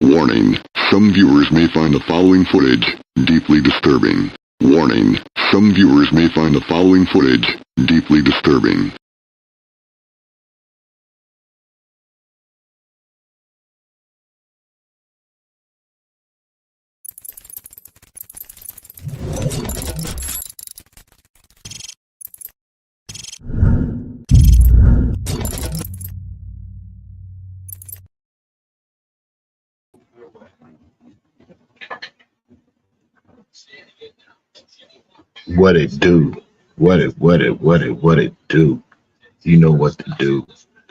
Warning, some viewers may find the following footage deeply disturbing. Warning, some viewers may find the following footage deeply disturbing. What it do? What it do? You know what to do.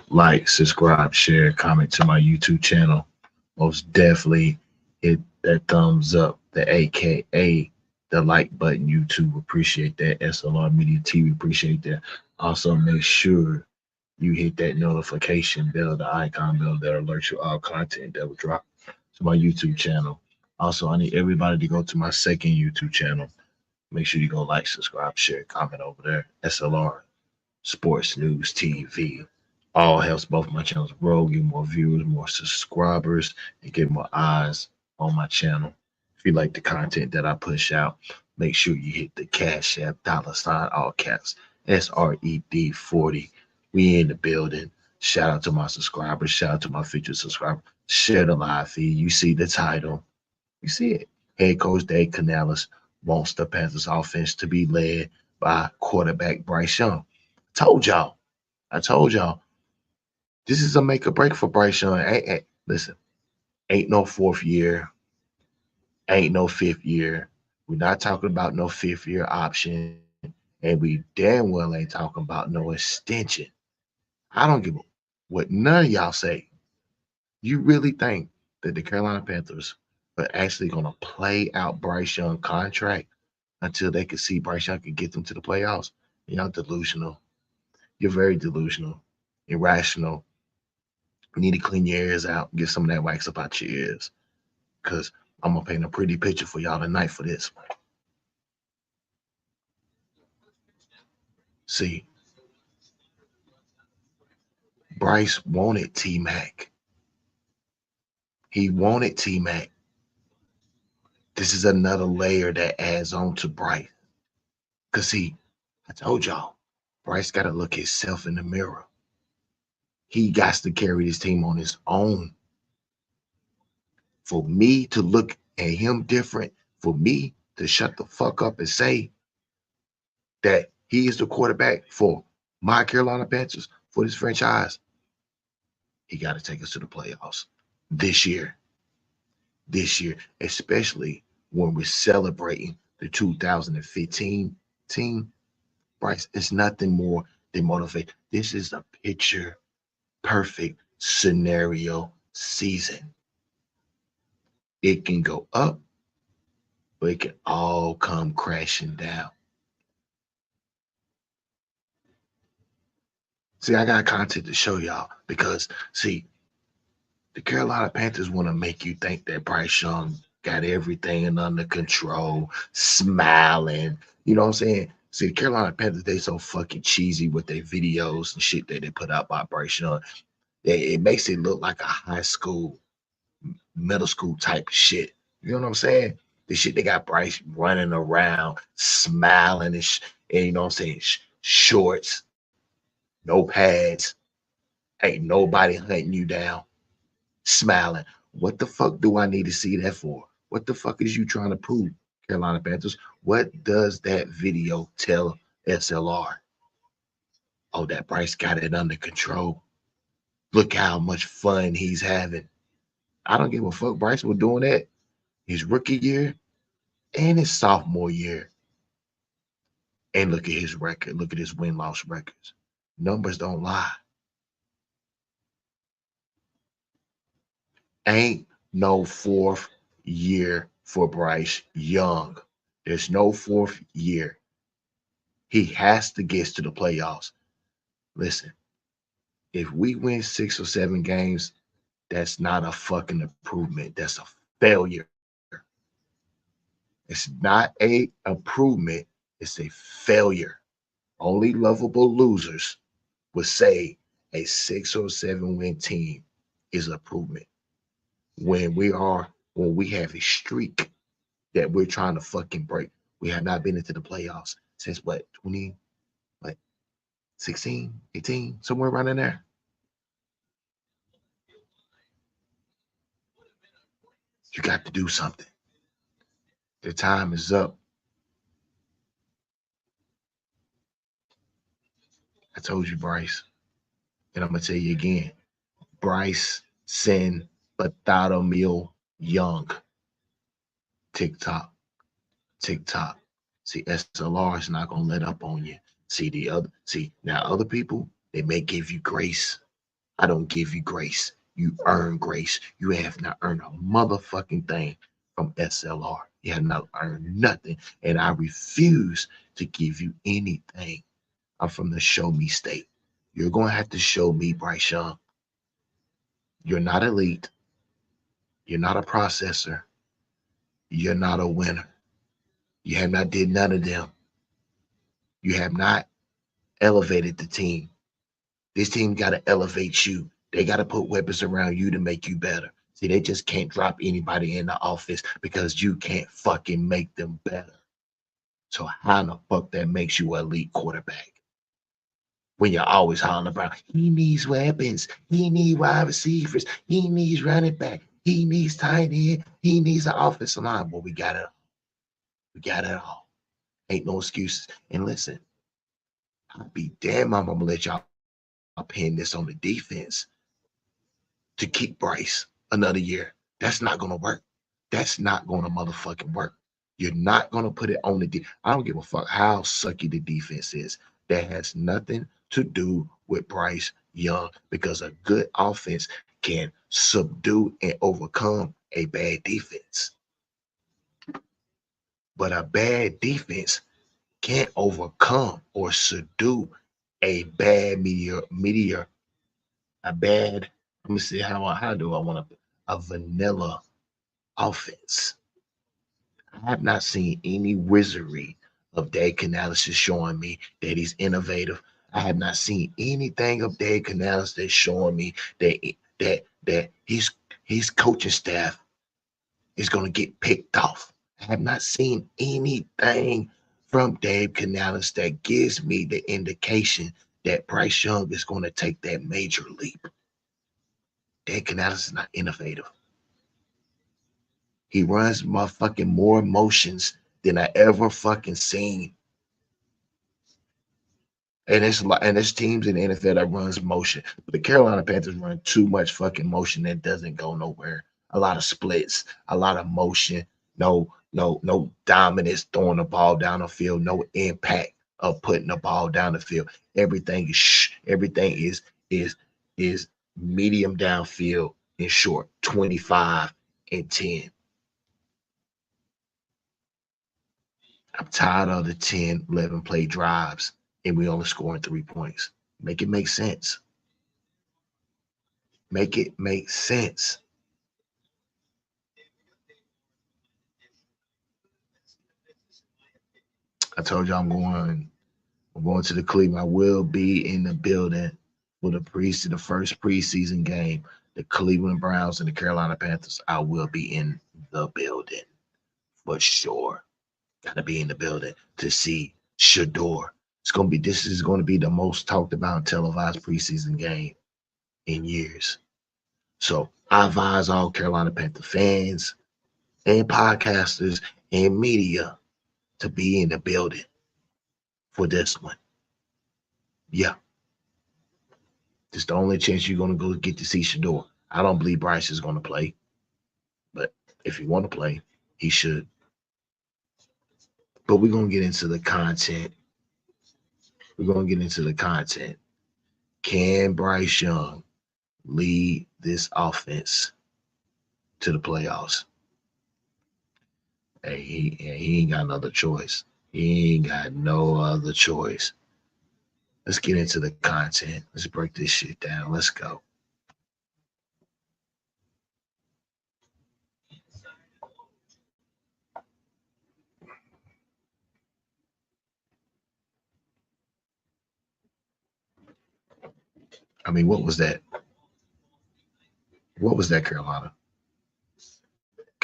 Like, subscribe, share, comment to my YouTube channel. Most definitely hit that thumbs up, the AKA the like button. YouTube appreciate that. S.L.R Media TV appreciate that. Also, make sure you hit that notification bell, the icon bell that alerts you all content that will drop to my YouTube channel. Also, I need everybody to go to my second YouTube channel. Make sure you go like, subscribe, share, comment over there. S.L.R Sports News TV. All helps both my channels grow, get more viewers, more subscribers, and get more eyes on my channel. If you like the content that I push out, make sure you hit the Cash App, $ all caps, SRED 40. We in the building. Shout out to my subscribers. Shout out to my future subscribers. Share the live feed. You see the title. You see it. Head coach Dave Canales wants the Panthers offense to be led by quarterback Bryce Young. Told y'all. I told y'all. This is a make or break for Bryce Young. Listen, ain't no fourth year. Ain't no fifth year. We're not talking about no fifth year option. And we damn well ain't talking about no extension. I don't give a what none of y'all say. You really think that the Carolina Panthers are actually going to play out Bryce Young contract until they can see Bryce Young can get them to the playoffs? Y'all delusional. You're very delusional, irrational. You need to clean your ears out, get some of that wax up out your ears. Because I'm going to paint a pretty picture for y'all tonight for this. See, Bryce wanted T Mac. He wanted T Mac. This is another layer that adds on to Bryce. Because, see, I told y'all, Bryce got to look himself in the mirror. He got to carry this team on his own. For me to look at him different, for me to shut the fuck up and say that he is the quarterback for my Carolina Panthers, for this franchise, he got to take us to the playoffs this year. This year, especially when we're celebrating the 2015 team. Bryce, it's nothing more than motivate. This is a picture perfect scenario season. It can go up, but it can all come crashing down. See, I got content to show y'all because, see, the Carolina Panthers want to make you think that Bryce Young got everything under control, smiling. You know what I'm saying? See, the Carolina Panthers, they so fucking cheesy with their videos and shit that they put out by Bryce Young. It makes it look like a high school, middle school type of shit. You know what I'm saying? The shit they got Bryce running around, smiling and you know what I'm saying? Shorts, no pads, ain't nobody hunting you down, smiling. What the fuck do I need to see that for? What the fuck is you trying to prove, Carolina Panthers? What does that video tell S.L.R? Oh, that Bryce got it under control. Look how much fun he's having. I don't give a fuck. Bryce was doing that his rookie year and his sophomore year. And look at his record. Look at his win-loss records. Numbers don't lie. Ain't no fourth year for Bryce Young. There's no fourth year. He has to get to the playoffs. Listen, if we win 6 or 7 games, that's not a fucking improvement. That's a failure. It's not a improvement. It's a failure. Only lovable losers would say a 6 or 7 win team is an improvement. when we have a streak that we're trying to fucking break. We have not been into the playoffs since what 20, like 16, 18, somewhere around in there. You got to do something. The time is up. I told you, Bryce, and I'm gonna tell you again. Bryce Sin Bartholomew Young. TikTok. TikTok. See, S.L.R is not gonna let up on you. See now other people, they may give you grace. I don't give you grace. You earn grace. You have not earned a motherfucking thing from S.L.R. You have not earned nothing. And I refuse to give you anything. I'm from the show me state. You're going to have to show me, Bryce Young. You're not elite. You're not a processor. You're not a winner. You have not did none of them. You have not elevated the team. This team got to elevate you. They got to put weapons around you to make you better. See, they just can't drop anybody in the office because you can't fucking make them better. So how in the fuck that makes you an elite quarterback? When you're always hollering about, he needs weapons, he needs wide receivers, he needs running back, he needs tight end, he needs an offensive line. Well, we got it all. We got it all. Ain't no excuses. And listen, I'll be damn, I'm gonna let y'all pin this on the defense to keep Bryce another year. That's not gonna work. That's not gonna motherfucking work. You're not gonna put it on the. I don't give a fuck how sucky the defense is. That has nothing to do with Bryce Young because a good offense can subdue and overcome a bad defense. But a bad defense can't overcome or subdue a bad a bad. Let me see how do I want to a vanilla offense. I have not seen any wizardry of Dave Canales showing me that he's innovative. I have not seen anything of Dave Canales that's showing me that his coaching staff is going to get picked off. I have not seen anything from Dave Canales that gives me the indication that Bryce Young is going to take that major leap. Dave Canales is not innovative. He runs motherfucking more motions than I ever fucking seen. And there's teams in the NFL that runs motion. But the Carolina Panthers run too much fucking motion that doesn't go nowhere. A lot of splits, a lot of motion, no dominance throwing the ball down the field, no impact of putting the ball down the field. Everything is medium downfield and short, 25 and 10. I'm tired of the 10, 11 play drives and we only scoring 3 points. Make it make sense. Make it make sense. I told you I'm going to the Cleveland. I will be in the building for the first preseason game. The Cleveland Browns and the Carolina Panthers. I will be in the building for sure. Gotta be in the building to see Shador. This is gonna be the most talked about televised preseason game in years. So I advise all Carolina Panther fans and podcasters and media to be in the building for this one. Yeah, it's the only chance you're gonna go get to see Shador. I don't believe Bryce is gonna play, but if he want to play, he should. But we're gonna get into the content. We're gonna get into the content. Can Bryce Young lead this offense to the playoffs? Hey, he ain't got another choice. He ain't got no other choice. Let's get into the content. Let's break this shit down. Let's go. I mean, what was that? What was that, Carolina?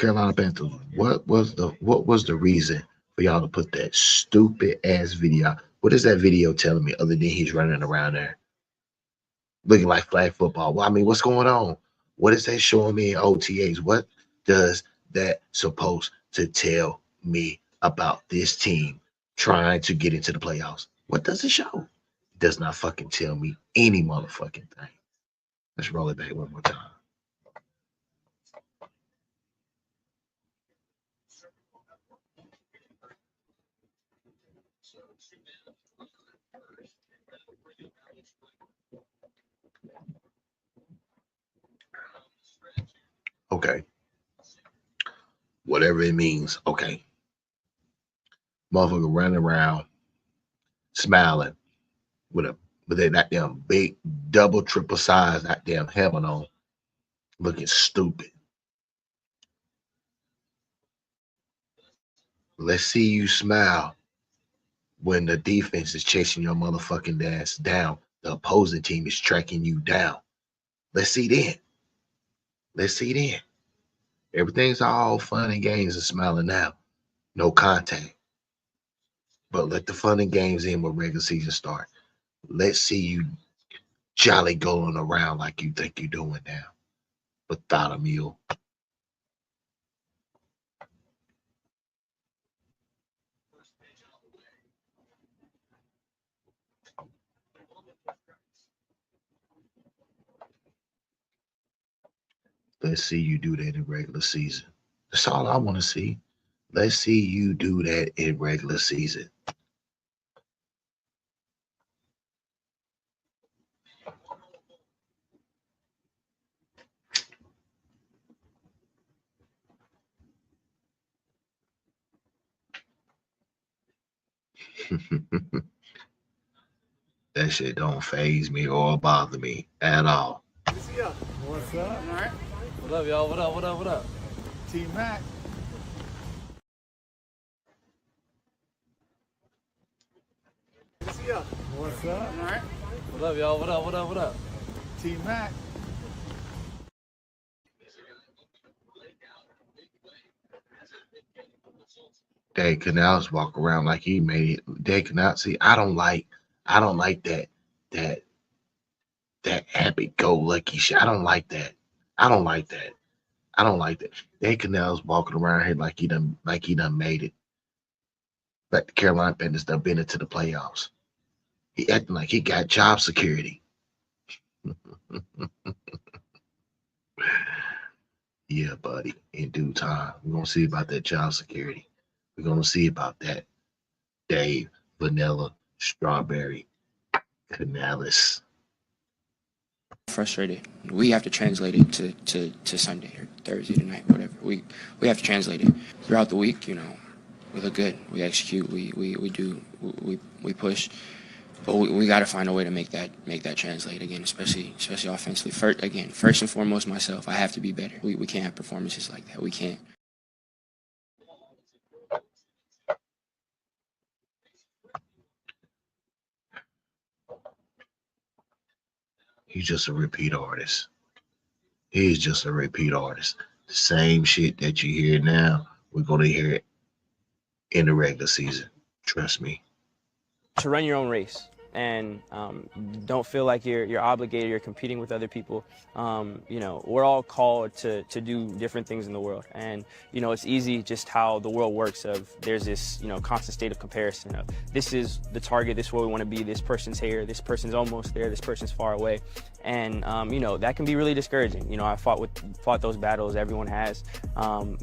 Carolina Panthers, what was the reason for y'all to put that stupid ass video? What is that video telling me other than he's running around there looking like flag football? Well, I mean, what's going on? What is that showing me in OTAs? What does that supposed to tell me about this team trying to get into the playoffs? What does it show? It does not fucking tell me any motherfucking thing. Let's roll it back one more time. Okay, whatever it means. Okay, motherfucker running around smiling with a with that damn big double triple size that damn helmet on, looking stupid. Let's see you smile when the defense is chasing your motherfucking ass down. The opposing team is tracking you down. Let's see then. Let's see then. Everything's all fun and games and smiling now. No contact. But let the fun and games in when regular season start. Let's see you jolly going around like you think you're doing now. Without a mule. Let's see you do that in regular season. That's all I want to see. Let's see you do that in regular season. That shit don't phase me or bother me at all. What's up? All right. What up, y'all? What up? What up? What up? T Mac. What's up? All right. What up, y'all? What up? What up? What up? T Mac. Dave Canales walk around like he made it. Dave Canales, see, I don't like that that happy go lucky shit. I don't like that. I don't like that. I don't like that. Dave Canales walking around here like he done made it. Like the Carolina Panthers done been into the playoffs. He acting like he got job security. Yeah, buddy. In due time, we're gonna see about that job security. We're gonna see about that. Dave Vanilla Strawberry Canales. Frustrated. We have to translate it to Sunday or Thursday tonight, whatever. We have to translate it throughout the week. We look good. We execute. We push. But we got to find a way to make that translate again, especially offensively. First and foremost, myself. I have to be better. We can't have performances like that. We can't. He's just a repeat artist. He's just a repeat artist. The same shit that you hear now, we're gonna hear it in the regular season. Trust me. To run your own race and don't feel like you're obligated, you're competing with other people. We're all called to do different things in the world, and it's easy just how the world works. There's this constant state of comparison of this is the target, this is where we want to be, this person's here, this person's almost there, this person's far away, and that can be really discouraging. I fought those battles, everyone has,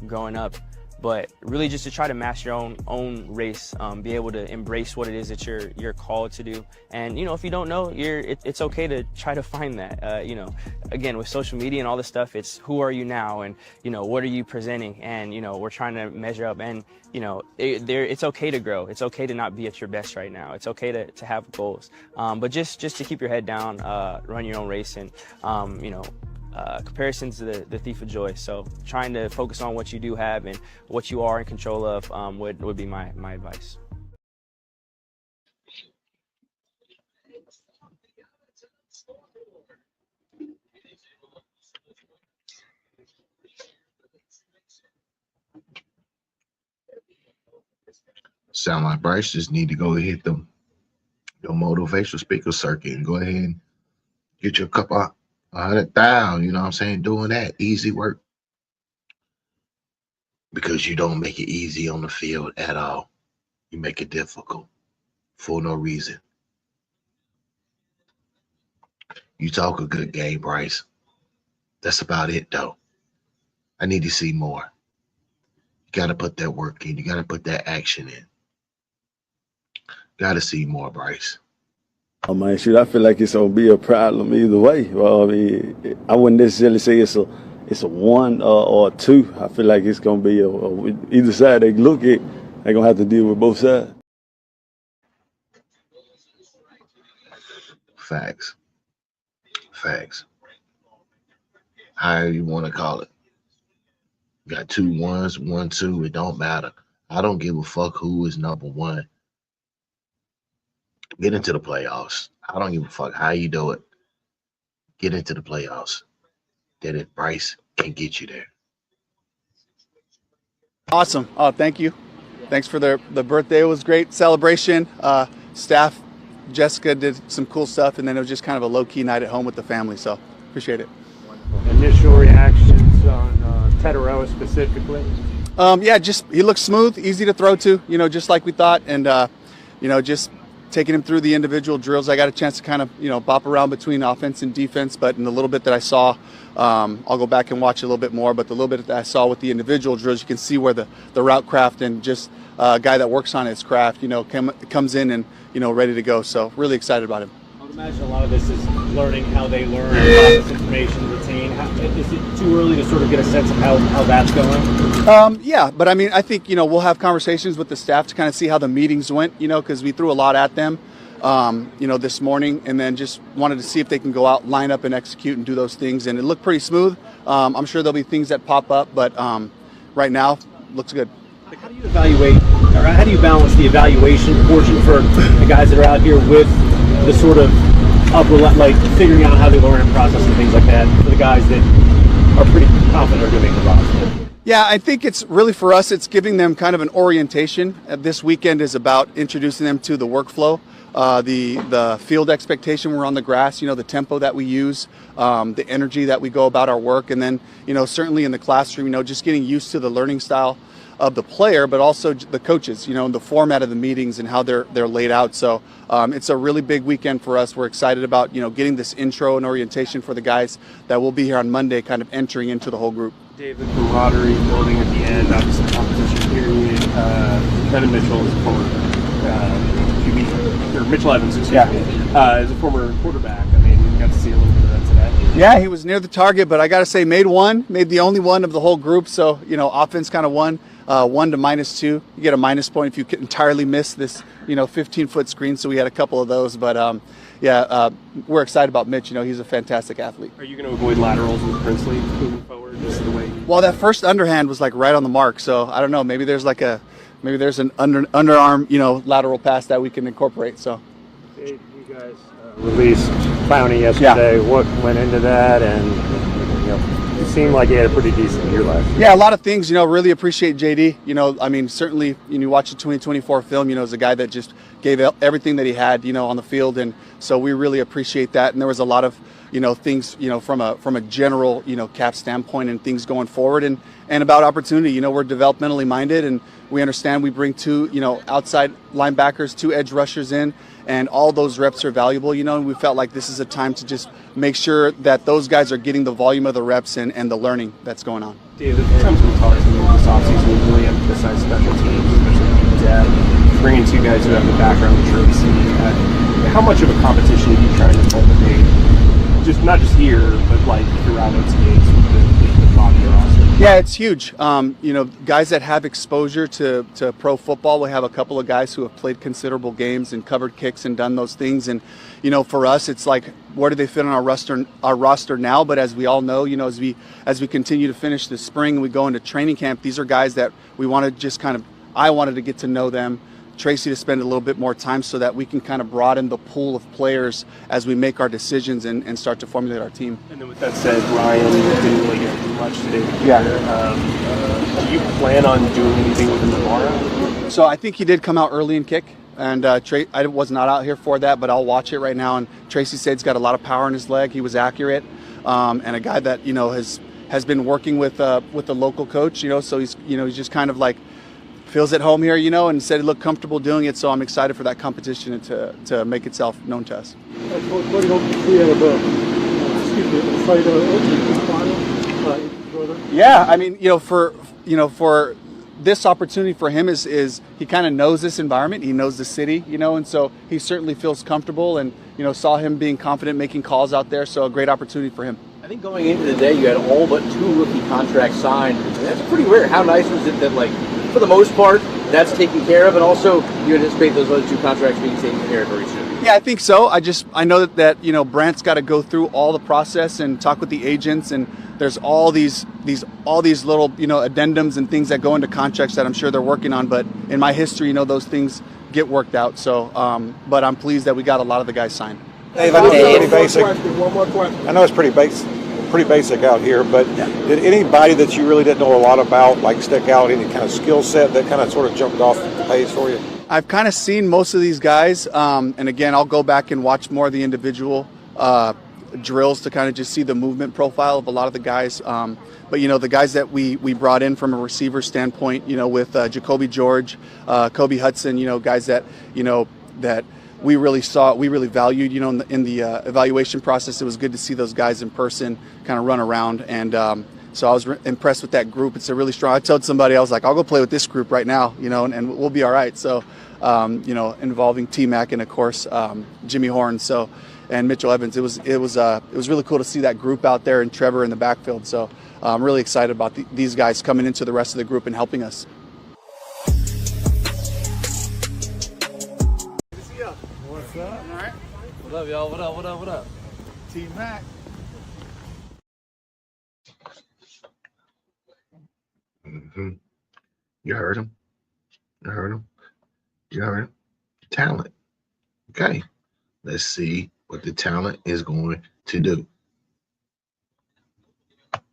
growing up. But really just to try to master your own race, be able to embrace what it is that you're called to do. And if you don't know, it's okay to try to find that. Again, with social media and all this stuff, it's who are you now, and what are you presenting, and we're trying to measure up. And it's okay to grow. It's okay to not be at your best right now. It's okay to have goals, but just to keep your head down, run your own race, and comparison's the thief of joy. So trying to focus on what you do have and what you are in control of would be my advice. Sound like Bryce just need to go hit the motivational speaker circuit and go ahead and get your cup of 100,000. You know what I'm saying? Doing that easy work, because you don't make it easy on the field at all. You make it difficult for no reason. You talk a good game, Bryce. That's about it, though. I need to see more. You got to put that work in. You got to put that action in. Got to see more, Bryce. Oh man, shoot, I feel like it's gonna be a problem either way. Well, I mean, I wouldn't necessarily say it's a one or a two. I feel like it's gonna be either side they look at, they're gonna have to deal with both sides. Facts. However you want to call it. You got 2 1s, 1 2. It don't matter. I don't give a fuck who is number one. Get into the playoffs. I don't give a fuck how you do it. Get into the playoffs. That if Bryce can get you there. Awesome. Oh, thank you. Thanks for the birthday. It was great celebration. Staff, Jessica did some cool stuff, and then it was just kind of a low-key night at home with the family. So appreciate it. Initial reactions on Tetaroa specifically? Yeah, just he looks smooth, easy to throw to. Just like we thought, and just taking him through the individual drills. I got a chance to kind of bop around between offense and defense, but in the little bit that I saw, I'll go back and watch a little bit more. But the little bit that I saw with the individual drills, you can see where the route craft and just a guy that works on his craft, comes in and ready to go. So really excited about him. I would imagine a lot of this is learning how they learn, process information, retain. Is it too early to sort of get a sense of how that's going? Yeah, but I mean, I think we'll have conversations with the staff to kind of see how the meetings went. Because we threw a lot at them, this morning, and then just wanted to see if they can go out, line up, and execute and do those things. And it looked pretty smooth. I'm sure there'll be things that pop up, but right now, looks good. Like, how do you evaluate, or how do you balance the evaluation portion for the guys that are out here with the sort of like figuring out how they learn and process and things like that for the guys that are pretty confident are going to make the roster? Yeah, I think it's really for us, it's giving them kind of an orientation. This weekend is about introducing them to the workflow, the field expectation we're on the grass, the tempo that we use, the energy that we go about our work, and then, certainly in the classroom, just getting used to the learning style of the player, but also the coaches, and the format of the meetings and how they're laid out. So it's a really big weekend for us. We're excited about, getting this intro and orientation for the guys that will be here on Monday, kind of entering into the whole group. David, camaraderie building at the end, obviously competition period. Kevin Mitchell is a former QB, or Mitchell Evans, excuse me, is a former quarterback. I mean, you got to see a little bit of that today. Yeah, he was near the target, but I got to say, made the only one of the whole group. So, offense kind of won. 1 to -2. You get a minus point if you entirely miss this, 15-foot screen. So we had a couple of those, but we're excited about Mitch. He's a fantastic athlete. Are you going to avoid laterals with Princely moving forward? Just the way. Well, that first underhand was like right on the mark. So I don't know. Maybe there's an underarm, lateral pass that we can incorporate. So. Hey, you guys released Clowney yesterday. Yeah. What went into that, and it seemed like he had a pretty decent year last year. Yeah, a lot of things, really appreciate JD. I mean, certainly, you watch the 2024 film, as a guy that just gave everything that he had, on the field. And so we really appreciate that. And there was a lot of, things, from a general, cap standpoint and things going forward and about opportunity. We're developmentally minded and we understand we bring 2, outside linebackers, 2 edge rushers in, and all those reps are valuable, and we felt like this is a time to just make sure that those guys are getting the volume of the reps and the learning that's going on. David, sometimes we talk to you this offseason, we really emphasize special teams, especially depth, bringing 2 guys who have the background in Tracy. How much of a competition are you trying to cultivate, not just here, but like throughout OTAs with the body roster? Yeah, it's huge. Guys that have exposure to pro football, we have a couple of guys who have played considerable games and covered kicks and done those things. And, for us, it's like, where do they fit on our roster now? But as we all know, as we continue to finish the spring and we go into training camp, these are guys that we want to just I wanted to get to know them. Tracy to spend a little bit more time so that we can kind of broaden the pool of players as we make our decisions and start to formulate our team. And then with that said, Ryan didn't really get much today. Yeah. Do you plan on doing anything with him tomorrow? So I think he did come out early and kick, and I was not out here for that, but I'll watch it right now. And Tracy Sade's got a lot of power in his leg. He was accurate, and a guy that has been working with the local coach. So he's just kind of like feels at home here, and said he looked comfortable doing it. So I'm excited for that competition and to make itself known to us. What do you hope to see out of the site of the final? Yeah, I mean, for this opportunity for him is he kind of knows this environment, he knows the city, and so he certainly feels comfortable, and saw him being confident making calls out there. So a great opportunity for him. I think going into the day, you had all but 2 rookie contracts signed. That's pretty rare. How nice was it that, like, for the most part, that's taken care of, and also you anticipate those other 2 contracts being taken care of very soon? Yeah, I think so. I know that Brant's got to go through all the process and talk with the agents, and there's all these little addendums and things that go into contracts that I'm sure they're working on. But in my history, those things get worked out. So, but I'm pleased that we got a lot of the guys signed. Dave, I know it's pretty basic. One more question. I know it's pretty basic out here, but did anybody that you really didn't know a lot about stick out, any kind of skill set that kind of sort of jumped off the page for you? I've kind of seen most of these guys, and again, I'll go back and watch more of the individual drills to kind of just see the movement profile of a lot of the guys. But the guys that we brought in from a receiver standpoint, with Jacoby George, Kobe Hudson, guys that that we really valued, in the evaluation process. It was good to see those guys in person, kind of run around, and so I was impressed with that group. It's a really strong. I told somebody, I was like, I'll go play with this group right now, and we'll be all right. So, involving T-Mac and of course Jimmy Horn, and Mitchell Evans. It was really cool to see that group out there, and Trevor in the backfield. So I'm really excited about these guys coming into the rest of the group and helping us. What's up? All right. What up, y'all? What up? What up? What up? T-Mac. Mm-hmm. You heard him. Talent. Okay. Let's see what the talent is going to do.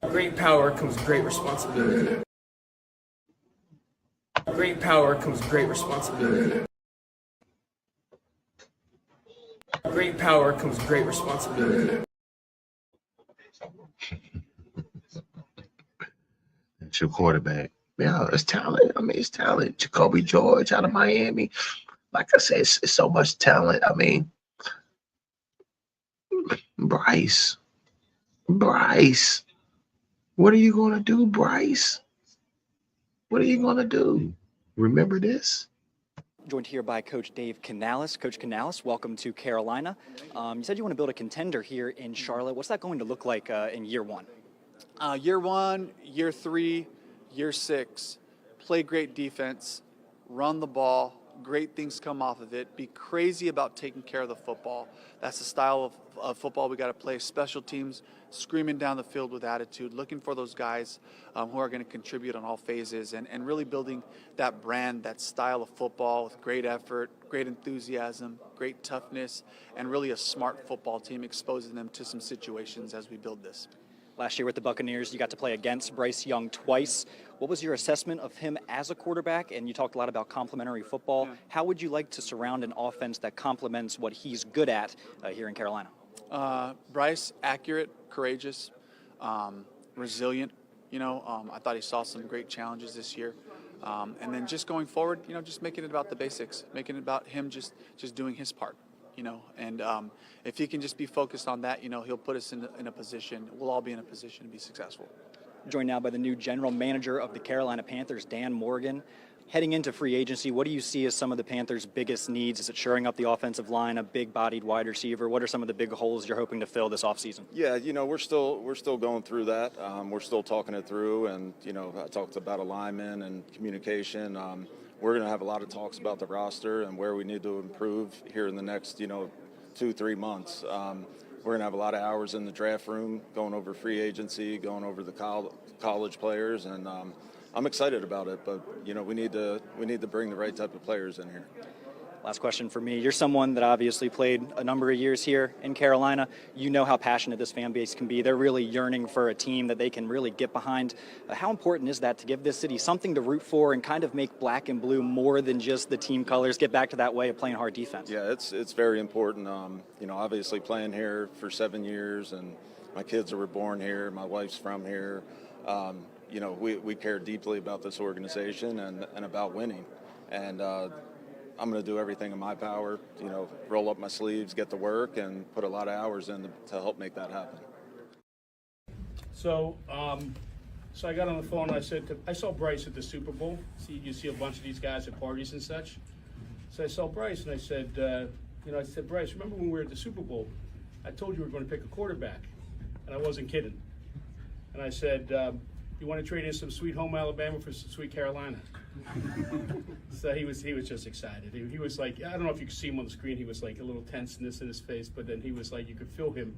Great power comes great responsibility. Great power comes great responsibility. Great power comes great responsibility. That's your quarterback. Yeah, it's talent. I mean, it's talent. Jacoby George out of Miami. Like I said, it's so much talent. I mean, Bryce. What are you going to do, Bryce? What are you going to do? Remember this? Joined here by Coach Dave Canales. Coach Canales, welcome to Carolina. You said you want to build a contender here in Charlotte. What's that going to look like in year 1? Year 1, year 3, year 6, play great defense, run the ball, great things come off of it, be crazy about taking care of the football. That's the style of football we got to play. Special teams, screaming down the field with attitude, looking for those guys who are going to contribute on all phases, and really building that brand, that style of football with great effort, great enthusiasm, great toughness, and really a smart football team, exposing them to some situations as we build this. Last year with the Buccaneers, you got to play against Bryce Young twice. What was your assessment of him as a quarterback? And you talked a lot about complementary football. How would you like to surround an offense that complements what he's good at here in Carolina? Bryce, accurate, courageous, resilient. I thought he saw some great challenges this year. And then just going forward, just making it about the basics, making it about him just doing his part. And if he can just be focused on that, he'll put us in a position, we'll all be in a position to be successful. Joined now by the new general manager of the Carolina Panthers, Dan Morgan. Heading into free agency, what do you see as some of the Panthers' biggest needs? Is it shoring up the offensive line, a big-bodied wide receiver? What are some of the big holes you're hoping to fill this offseason? Yeah, we're still going through that. We're still talking it through, and I talked about alignment and communication. We're going to have a lot of talks about the roster and where we need to improve here in the next 2-3 months. We're going to have a lot of hours in the draft room, going over free agency, going over the college players, and I'm excited about it. But we need to bring the right type of players in here. Last question for me. You're someone that obviously played a number of years here in Carolina. You know how passionate this fan base can be. They're really yearning for a team that they can really get behind. How important is that to give this city something to root for and kind of make black and blue more than just the team colors, get back to that way of playing hard defense? Yeah, it's very important. You know, obviously playing here for 7 years, and my kids were born here. My wife's from here. You know, we care deeply about this organization and about winning. And I'm going to do everything in my power, you know, roll up my sleeves, get to work, and put a lot of hours in to help make that happen. So I got on the phone and I saw Bryce at the Super Bowl. You see a bunch of these guys at parties and such. So I saw Bryce and I said, Bryce, remember when we were at the Super Bowl? I told you we were going to pick a quarterback, and I wasn't kidding. And I said, you want to trade in some sweet home Alabama for some sweet Carolina? So he was just excited. He was like, I don't know if you could see him on the screen. He was like a little tenseness in his face, but then he was like, you could feel him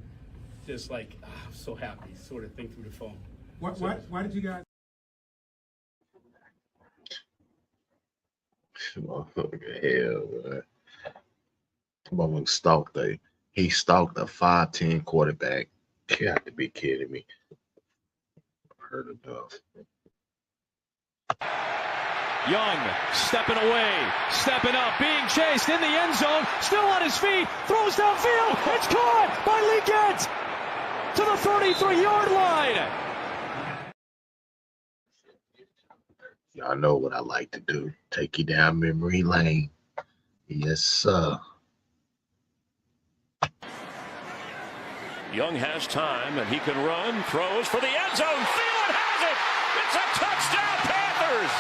just like, I'm so happy, sort of thing through the phone. Why did you guys? Hell, man. Motherfucker stalked he stalked a 5'10" quarterback. You have to be kidding me. Heard enough. Young stepping away, stepping up, being chased in the end zone, still on his feet, throws downfield, it's caught by Leggett to the 33-yard line. Y'all know what I like to do. Take you down memory lane. Yes, sir. Young has time and he can run, throws for the end zone. Thielen has it. It's a touchdown, Panthers.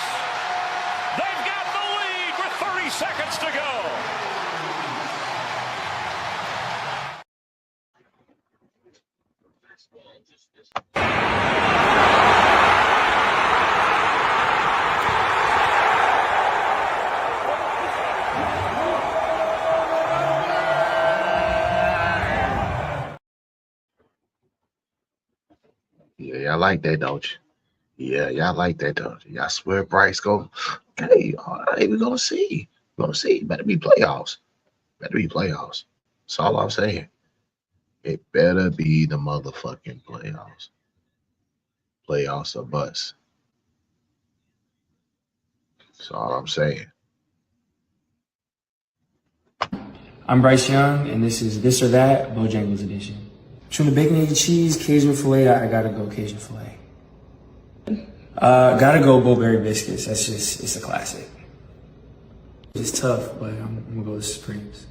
They've got the lead with 30 seconds to go. Yeah, y'all like that, don't you? Yeah, y'all like that, don't you? Y'all swear Bryce go, okay, all right, we're gonna see. We're gonna see. Better be playoffs. Better be playoffs. That's all I'm saying. It better be the motherfucking playoffs. Playoffs or bust. That's all I'm saying. I'm Bryce Young, and this is This or That, Bojangles Edition. Between the bacon, egg, and cheese, Cajun filet, I gotta go Cajun filet. Gotta go Bowberry biscuits. That's just, it's a classic. It's tough, but I'm gonna go with Supremes.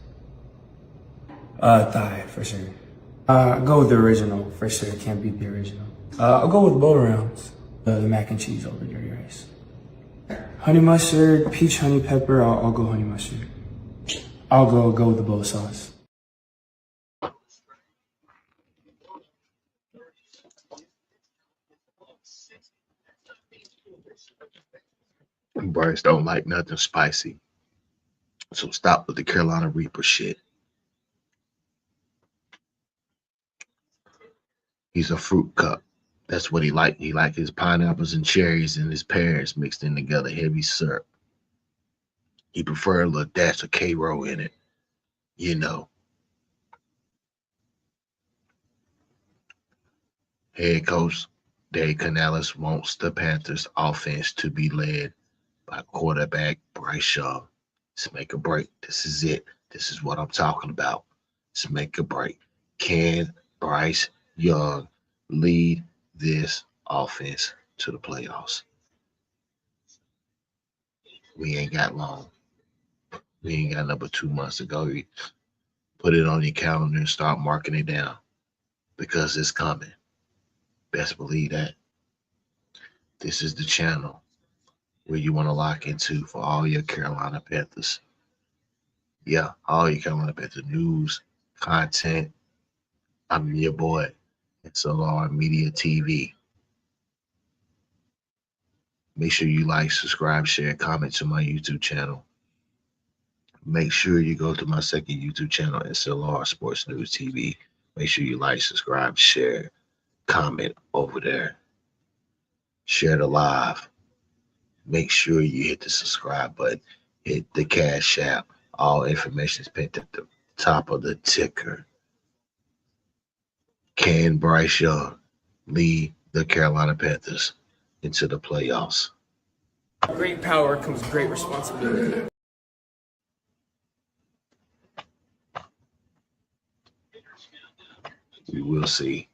Thigh, for sure. Go with the original, for sure. Can't beat the original. I'll go with bowl rounds. The mac and cheese over dirty rice. Honey mustard, peach honey pepper, I'll go honey mustard. I'll go with the bowl sauce. Bryce don't like nothing spicy. So stop with the Carolina Reaper shit. He's a fruit cup. That's what he like. He like his pineapples and cherries and his pears mixed in together, heavy syrup. He prefer a little dash of K-Roll in it. You know. Head coach Dave Canales wants the Panthers offense to be led by quarterback Bryce Young. Let's make a break. This is it. This is what I'm talking about. Let's make a break. Can Bryce Young lead this offense to the playoffs? We ain't got long. We ain't got number 2 months to go. Put it on your calendar and start marking it down because it's coming. Best believe that. This is the channel where you want to lock into for all your Carolina Panthers. Yeah, all your Carolina Panthers news, content. I'm your boy, S.L.R Media TV. Make sure you like, subscribe, share, comment to my YouTube channel. Make sure you go to my second YouTube channel, S.L.R Sports News TV. Make sure you like, subscribe, share, comment over there. Share the live. Make sure you hit the subscribe button, hit the Cash App. All information is pinned at the top of the ticker. Can Bryce Young lead the Carolina Panthers into the playoffs? Great power comes great responsibility. We will see.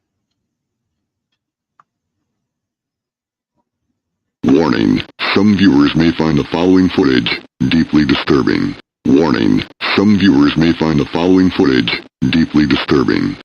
Warning, some viewers may find the following footage deeply disturbing. Warning, some viewers may find the following footage deeply disturbing.